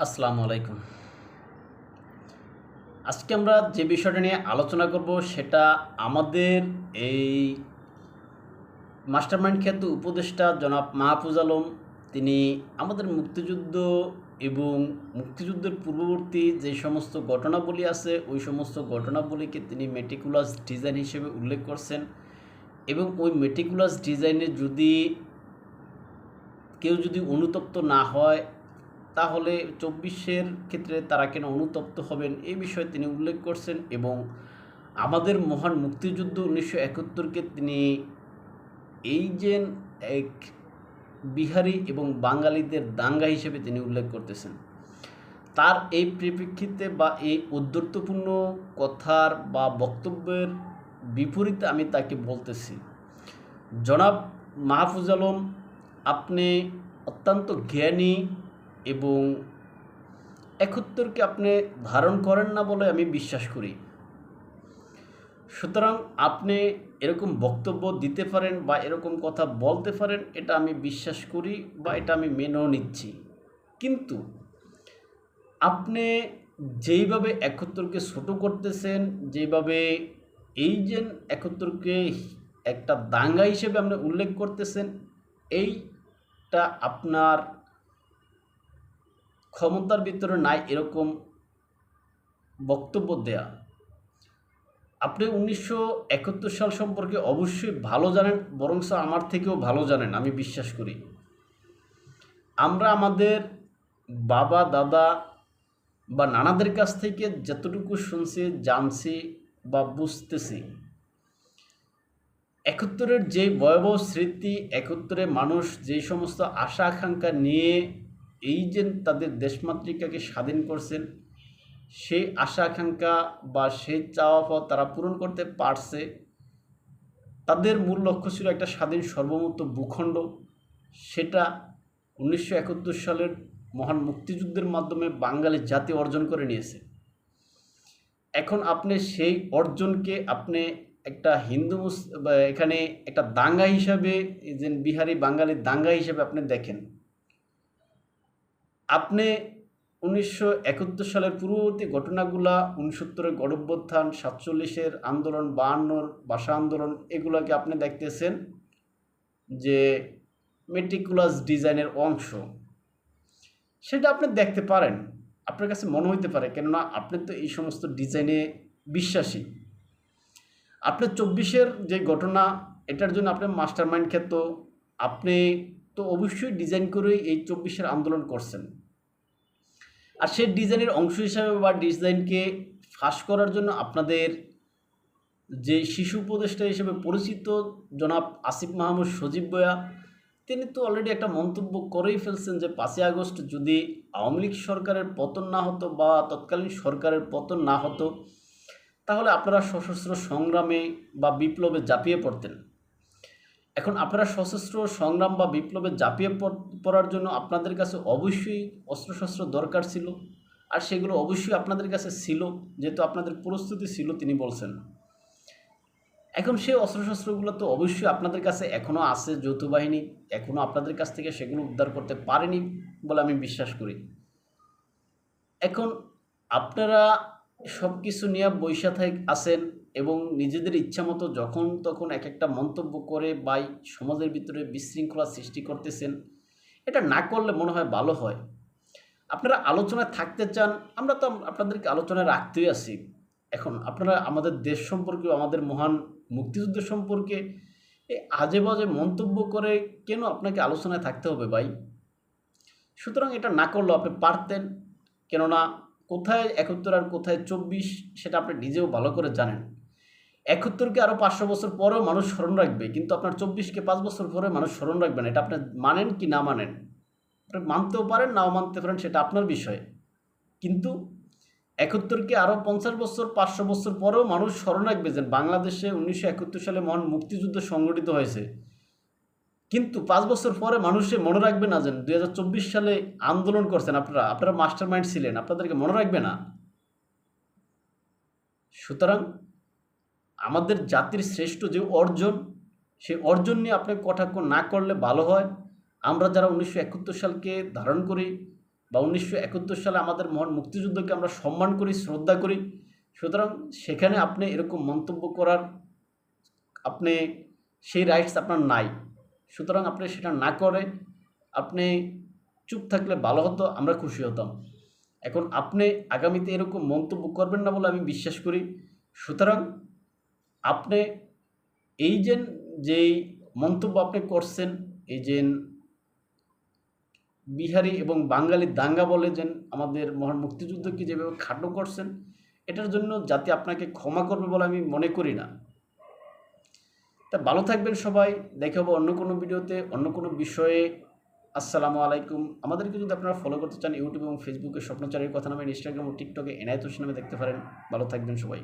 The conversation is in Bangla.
আসসালামু আলাইকুম। আজকে আমরা যে বিষয়টা নিয়ে আলোচনা করব সেটা আমাদের এই মাস্টারমাইন্ড খ্যাত উপদেষ্টা জনাব মাহফুজ আলম। তিনি আমাদের মুক্তিযুদ্ধ এবং মুক্তিযুদ্ধের পূর্ববর্তী যে সমস্ত ঘটনাবলী আছে ওই সমস্ত ঘটনাবলীকে তিনি মেটিকুলাস ডিজাইন হিসেবে উল্লেখ করছেন এবং ওই মেটিকুলাস ডিজাইনে কেউ যদি অনুতপ্ত না হয় তাহলে ২৪-এর ক্ষেত্রে তারা কেন অনুতপ্ত হবেন এই বিষয়ে তিনি উল্লেখ করছেন এবং আমাদের মহান মুক্তিযুদ্ধ ১৯৭১-কে তিনি এই যে এক বিহারি এবং বাঙালিদের দাঙ্গা হিসেবে তিনি উল্লেখ করতেছেন। তার এই পরিপ্রেক্ষিতে বা এই ঔদ্ধত্যপূর্ণ কথার বা বক্তব্যের বিপরীতে আমি তাকে বলতেছি, জনাব মাহফুজ আলম, আপনি অত্যন্ত জ্ঞানী এবং ৭১-কে আপনি ধারণ করেন না বলে আমি বিশ্বাস করি। সুতরাং আপনি এরকম বক্তব্য দিতে পারেন বা এরকম কথা বলতে পারেন, এটা আমি বিশ্বাস করি বা এটা আমি মেনেও নিচ্ছি। কিন্তু আপনি যেইভাবে ৭১-কে ছোট করতেছেন, যেভাবে এই যে ৭১-কে একটা দাঙ্গা হিসেবে আপনি উল্লেখ করতেছেন, এইটা আপনার ক্ষমতার ভিতরে নাই এরকম বক্তব্য দেয়া। আপনি ১৯৭১ সাল সম্পর্কে অবশ্যই ভালো জানেন, বরঞ্চ আমার থেকেও ভালো জানেন আমি বিশ্বাস করি। আমরা আমাদের বাবা দাদা বা নানাদের কাছ থেকে যতটুকু শুনছি, জানছি বা বুঝতেছি, ৭১-এর যে ভয়াবহ স্মৃতি, ৭১-এ মানুষ যেই সমস্ত আশা আকাঙ্ক্ষা নিয়ে এই যে তাদের দেশমাতৃকাকে স্বাধীন করছেন, সেই আশা আকাঙ্ক্ষা বা সেই চাওয়া পাওয়া তারা পূরণ করতে পারছে। তাদের মূল লক্ষ্য ছিল একটা স্বাধীন সার্বভৌমত্ব ভূখণ্ড। সেটা ১৯৭১ সালের মহান মুক্তিযুদ্ধের মাধ্যমে বাঙালি জাতি অর্জন করে নিয়েছে। এখন আপনি সেই অর্জনকে আপনি একটা এখানে একটা দাঙ্গা হিসাবে, যে বিহারি বাঙালির দাঙ্গা হিসাবে আপনি দেখেন। আপনি ১৯৭১ সালের পূর্ববর্তী ঘটনাগুলা, ৬৯-এর গণঅভ্যুত্থান, ৪৭-এর আন্দোলন, ৫২-র ভাষা আন্দোলন, এগুলোকে আপনি দেখতেছেন যে মেটিকুলাস ডিজাইনের অংশ। সেটা আপনি দেখতে পারেন, আপনার কাছে মনে হইতে পারে, কেননা আপনি তো এই সমস্ত ডিজাইনে বিশ্বাসী। আপনি ২৪-এর যে ঘটনা, এটার জন্য আপনি মাস্টার মাইন্ড খ্যাত। আপনি তো অবশ্যই ডিজাইন করেই এই ২৪-এর আন্দোলন করছেন। আর সেই ডিজাইনের অংশ হিসাবে বা ডিজাইনকে ফাঁস করার জন্য আপনাদের যে শিশু উপদেষ্টা হিসেবে পরিচিত জনাব আসিফ মাহমুদ সজীব ভূঁইয়া, তিনি তো অলরেডি একটা মন্তব্য করেই ফেলছেন যে ৫ই আগস্ট যদি আওয়ামী লীগ সরকারের পতন না হতো বা তৎকালীন সরকারের পতন না হতো, তাহলে আপনারা সশস্ত্র সংগ্রামে বা বিপ্লবে ঝাঁপিয়ে পড়তেন। এখন আপনারা সশস্ত্র সংগ্রাম বা বিপ্লবে ঝাঁপিয়ে পড়ার জন্য আপনাদের কাছে অবশ্যই অস্ত্রশস্ত্র দরকার ছিল, আর সেগুলো অবশ্যই আপনাদের কাছে ছিল, যেহেতু আপনাদের প্রস্তুতি ছিল তিনি বলছেন। এখন সেই অস্ত্রশস্ত্রগুলো তো অবশ্যই আপনাদের কাছে এখনও আছে, যৌথ বাহিনী এখনও আপনাদের কাছ থেকে সেগুলো উদ্ধার করতে পারেনি বলে আমি বিশ্বাস করি। এখন আপনারা সব কিছু নিয়ে বইসা আছেন এবং নিজেদের ইচ্ছামতো যখন তখন এক একটা মন্তব্য করে বা সমাজের ভিতরে বিশৃঙ্খলা সৃষ্টি করতেছেন। এটা না করলে মনে হয় ভালো হয়। আপনারা আলোচনায় থাকতে চান, আমরা তো আপনাদেরকে আলোচনায় রাখতেই আছি। এখন আপনারা আমাদের দেশ সম্পর্কে, আমাদের মহান মুক্তিযুদ্ধ সম্পর্কে এই আজে বাজে মন্তব্য করে কেন আপনাকে আলোচনায় থাকতে হবে ভাই? সুতরাং এটা না করলেও আপনি পারতেন, কেননা কোথায় ৭১ আর কোথায় ২৪ সেটা আপনি নিজেও ভালো করে জানেন। ৭১-কে আরও ৫০০ বছর পরেও মানুষ স্মরণ রাখবে, কিন্তু আপনার ২৪-কে ৫ বছর পরে মানুষ স্মরণ রাখবে না। এটা আপনি মানেন কি না মানেন, আপনি মানতেও পারেন, নাও মানতে পারেন, সেটা আপনার বিষয়। কিন্তু ৭১-কে আরও ৫০ বছর, ৫০০ বছর পরেও মানুষ স্মরণ রাখবে যে বাংলাদেশে ১৯৭১ সালে মহান মুক্তিযুদ্ধ সংগঠিত হয়েছে। কিন্তু ৫ বছর পরে মানুষে মনে রাখবে না যে ২০২৪ সালে আন্দোলন করছেন আপনারা মাস্টার মাইন্ড ছিলেন, আপনাদেরকে মনে রাখবে না। সুতরাং আমাদের জাতির শ্রেষ্ঠ যে অর্জন, সেই অর্জন নিয়ে আপনি কটাক্ষ না করলে ভালো হয়। আমরা যারা ১৯৭১ সালকে ধারণ করি বা 1971 সালে আমাদের মহান মুক্তিযুদ্ধকে আমরা সম্মান করি, শ্রদ্ধা করি। সুতরাং সেখানে আপনি এরকম মন্তব্য করার আপনি সেই রাইটস আপনার নাই। সুতরাং আপনি সেটা না করে আপনি চুপ থাকলে ভালো হতো, আমরা খুশি হতাম। এখন আপনি আগামীতে এরকম মন্তব্য করবেন না বলে আমি বিশ্বাস করি। সুতরাং আপনি এই যেই মন্তব্য আপনি করছেন, এই যে বিহারি এবং বাঙালি দাঙ্গা বলে আমাদের মহান মুক্তিযুদ্ধকে যেভাবে খাটো করছেন, এটার জন্য জাতি আপনাকে ক্ষমা করবে বলে আমি মনে করি না। তা ভালো থাকবেন সবাই। দেখা হবে অন্য কোনো ভিডিওতে, অন্য কোনো বিষয়ে। আসসালামু আলাইকুম। আমাদেরকে যদি আপনারা ফলো করতে চান ইউটিউব এবং ফেসবুকে স্বপ্নচারীর কথা নামে, ইনস্টাগ্রাম ও টিকটকে এনায়েত হোসেন নামে দেখতে পারেন। ভালো থাকবেন সবাই।